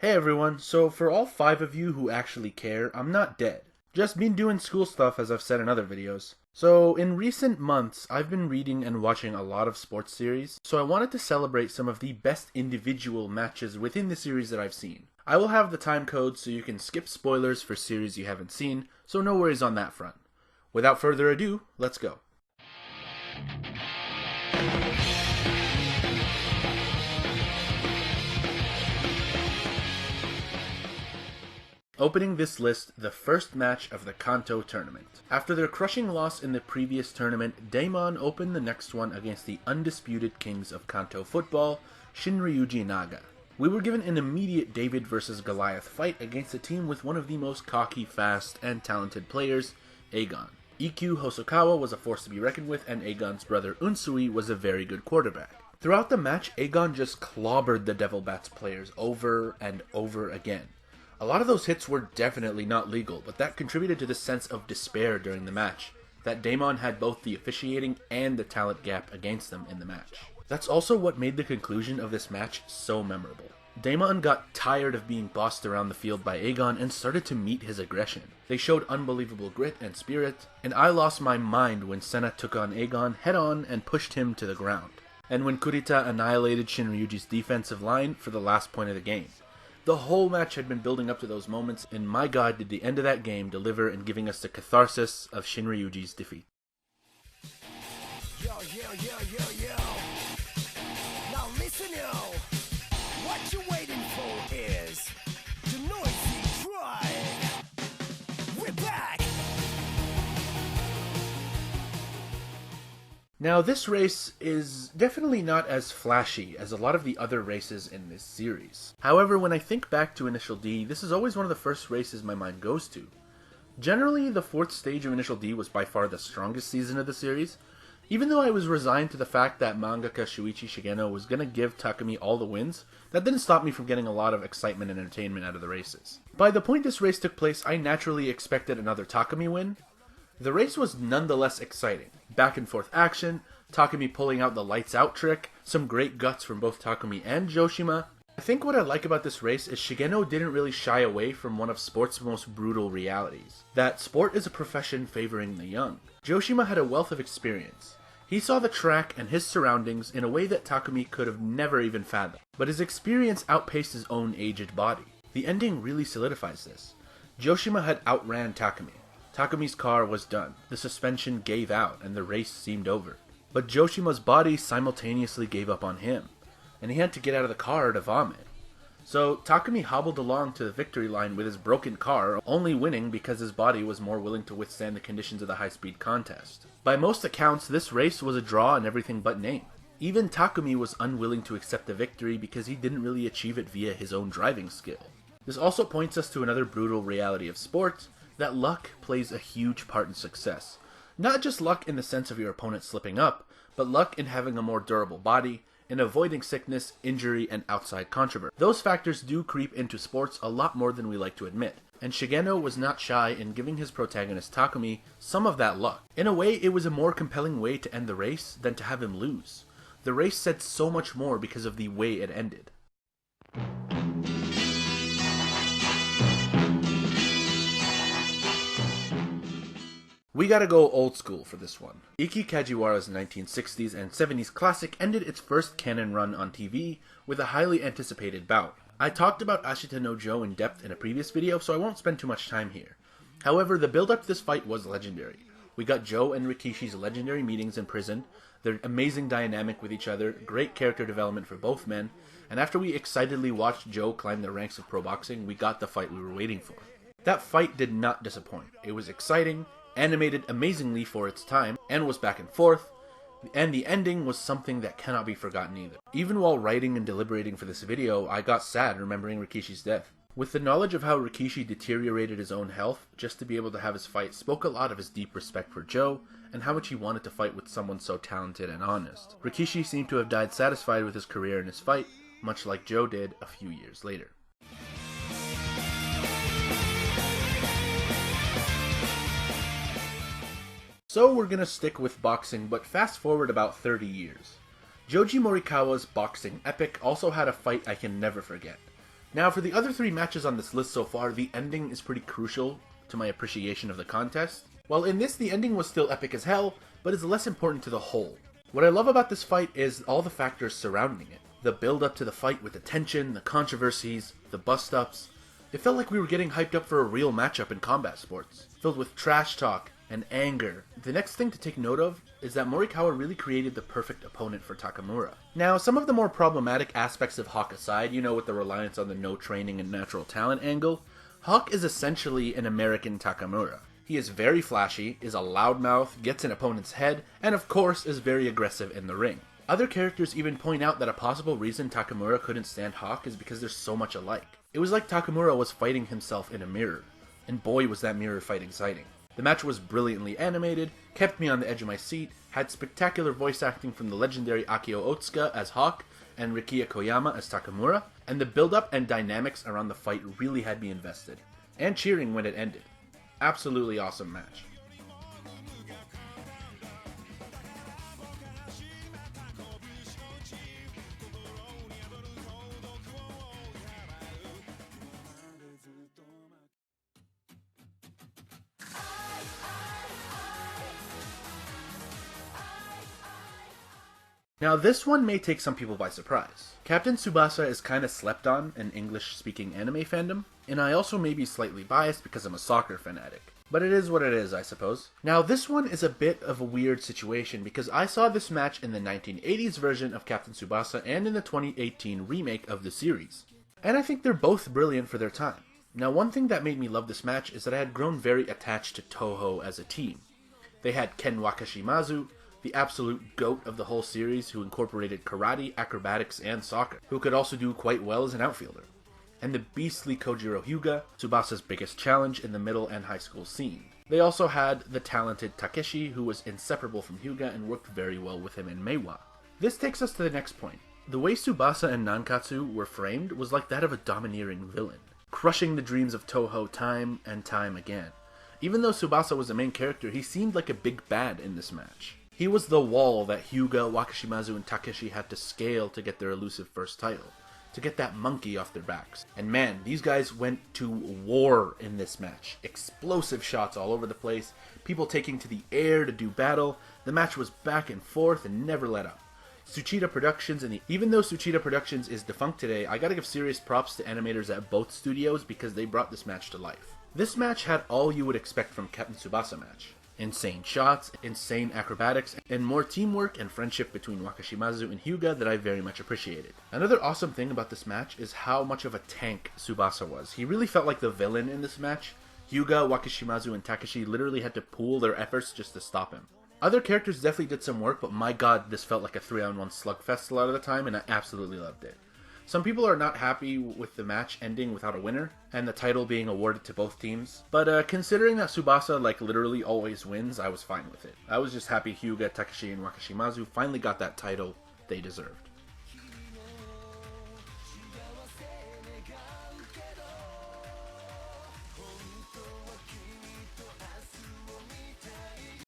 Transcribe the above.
Hey everyone, so for all 5 of you who actually care, I'm not dead. Just been doing school stuff as I've said in other videos. So in recent months, I've been reading and watching a lot of sports series, so I wanted to celebrate some of the best individual matches within the series that I've seen. I will have the time code so you can skip spoilers for series you haven't seen, so no worries on that front. Without further ado, let's go. Opening this list, the first match of the Kanto tournament. After their crushing loss in the previous tournament, Daemon opened the next one against the undisputed kings of Kanto football, Shinra Yugi Naga. We were given an immediate David versus Goliath fight against a team with one of the most cocky, fast, and talented players, Aegon. EQ Hosokawa was a force to be reckoned with, and Aegon's brother Unsui was a very good quarterback. Throughout the match, Aegon just clobbered the Devil Bats players over and over again. A lot of those hits were definitely not legal, but that contributed to the sense of despair during the match, that Daemon had both the officiating and the talent gap against them in the match. That's also what made the conclusion of this match so memorable. Daemon got tired of being bossed around the field by Aegon and started to meet his aggression. They showed unbelievable grit and spirit, and I lost my mind when Senna took on Aegon head-on and pushed him to the ground, and when Kurita annihilated Shinra Yugi's defensive line for the last point of the game. The whole match had been building up to those moments, and my god did the end of that game deliver in giving us the catharsis of Shinra Yugi's defeat. Yo, now listen, yo. What you waiting for is the noisy cry. We're back. Now, this race is definitely not as flashy as a lot of the other races in this series. However, when I think back to Initial D, this is always one of the first races my mind goes to. Generally, the 4th stage of Initial D was by far the strongest season of the series, even though I was resigned to the fact that mangaka Shuichi Shigeno was going to give Takumi all the wins. That didn't stop me from getting a lot of excitement and entertainment out of the races. By the point this race took place, I naturally expected another Takumi win. The race was nonetheless exciting. Back and forth action, Takumi pulling out the lights out trick, some great guts from both Takumi and Joshima. I think what I like about this race is Shigeno didn't really shy away from one of sport's most brutal realities. That sport is a profession favoring the young. Joshima had a wealth of experience. He saw the track and his surroundings in a way that Takumi could have never even fathomed. But his experience outpaced his own aged body. The ending really solidifies this. Joshima had outran Takumi. Takumi's car was done, the suspension gave out, and the race seemed over. But Joshima's body simultaneously gave up on him, and he had to get out of the car to vomit. So Takumi hobbled along to the victory line with his broken car, only winning because his body was more willing to withstand the conditions of the high-speed contest. By most accounts, this race was a draw in everything but name. Even Takumi was unwilling to accept the victory because he didn't really achieve it via his own driving skill. This also points us to another brutal reality of sports, that luck plays a huge part in success. Not just luck in the sense of your opponent slipping up, but luck in having a more durable body, in avoiding sickness, injury, and outside controversy. Those factors do creep into sports a lot more than we like to admit, and Shigeno was not shy in giving his protagonist Takumi some of that luck. In a way, it was a more compelling way to end the race than to have him lose. The race said so much more because of the way it ended. We gotta go old school for this one. Iki Kajiwara's 1960s and 70s classic ended its first canon run on TV with a highly anticipated bout. I talked about Ashita no Joe in depth in a previous video, so I won't spend too much time here. However, the build-up to this fight was legendary. We got Joe and Rikishi's legendary meetings in prison, their amazing dynamic with each other, great character development for both men, and after we excitedly watched Joe climb the ranks of pro boxing, we got the fight we were waiting for. That fight did not disappoint. It was exciting, animated amazingly for its time, and was back and forth, and the ending was something that cannot be forgotten either. Even while writing and deliberating for this video, I got sad remembering Rikishi's death. With the knowledge of how Rikishi deteriorated his own health just to be able to have his fight spoke a lot of his deep respect for Joe, and how much he wanted to fight with someone so talented and honest. Rikishi seemed to have died satisfied with his career and his fight, much like Joe did a few years later. So we're gonna stick with boxing, but fast forward about 30 years. Joji Morikawa's boxing epic also had a fight I can never forget. Now for the other 3 matches on this list so far, the ending is pretty crucial to my appreciation of the contest. While in this, the ending was still epic as hell, but is less important to the whole. What I love about this fight is all the factors surrounding it. The build up to the fight with the tension, the controversies, the bust-ups. It felt like we were getting hyped up for a real matchup in combat sports, filled with trash talk and anger. The next thing to take note of is that Morikawa really created the perfect opponent for Takamura. Now, some of the more problematic aspects of Hawk aside, with the reliance on the no training and natural talent angle, Hawk is essentially an American Takamura. He is very flashy, is a loudmouth, gets in opponent's head, and of course is very aggressive in the ring. Other characters even point out that a possible reason Takamura couldn't stand Hawk is because they're so much alike. It was like Takamura was fighting himself in a mirror, and boy was that mirror fight exciting. The match was brilliantly animated, kept me on the edge of my seat, had spectacular voice acting from the legendary Akio Otsuka as Hawk and Rikiya Koyama as Takamura, and the build-up and dynamics around the fight really had me invested, and cheering when it ended. Absolutely awesome match. Now this one may take some people by surprise. Captain Tsubasa is kinda slept on in English-speaking anime fandom, and I also may be slightly biased because I'm a soccer fanatic. But it is what it is, I suppose. Now this one is a bit of a weird situation because I saw this match in the 1980s version of Captain Tsubasa and in the 2018 remake of the series. And I think they're both brilliant for their time. Now one thing that made me love this match is that I had grown very attached to Toho as a team. They had Ken Wakashimazu, the absolute GOAT of the whole series who incorporated karate, acrobatics, and soccer, who could also do quite well as an outfielder. And the beastly Kojiro Hyuga, Tsubasa's biggest challenge in the middle and high school scene. They also had the talented Takeshi, who was inseparable from Hyuga and worked very well with him in Meiwa. This takes us to the next point. The way Tsubasa and Nankatsu were framed was like that of a domineering villain, crushing the dreams of Toho time and time again. Even though Tsubasa was the main character, he seemed like a big bad in this match. He was the wall that Hyuga, Wakashimazu, and Takeshi had to scale to get their elusive first title, to get that monkey off their backs. And man, these guys went to war in this match. Explosive shots all over the place, people taking to the air to do battle. The match was back and forth and never let up. Tsuchida Productions, even though Tsuchida Productions is defunct today, I gotta give serious props to animators at both studios because they brought this match to life. This match had all you would expect from Captain Tsubasa match. Insane shots, insane acrobatics, and more teamwork and friendship between Wakashimazu and Hyuga that I very much appreciated. Another awesome thing about this match is how much of a tank Tsubasa was. He really felt like the villain in this match. Hyuga, Wakashimazu, and Takeshi literally had to pool their efforts just to stop him. Other characters definitely did some work, but my god, this felt like a 3-on-1 slugfest a lot of the time, and I absolutely loved it. Some people are not happy with the match ending without a winner, and the title being awarded to both teams. But considering that Tsubasa literally always wins, I was fine with it. I was just happy Hyuga, Takeshi, and Wakashimazu finally got that title they deserved.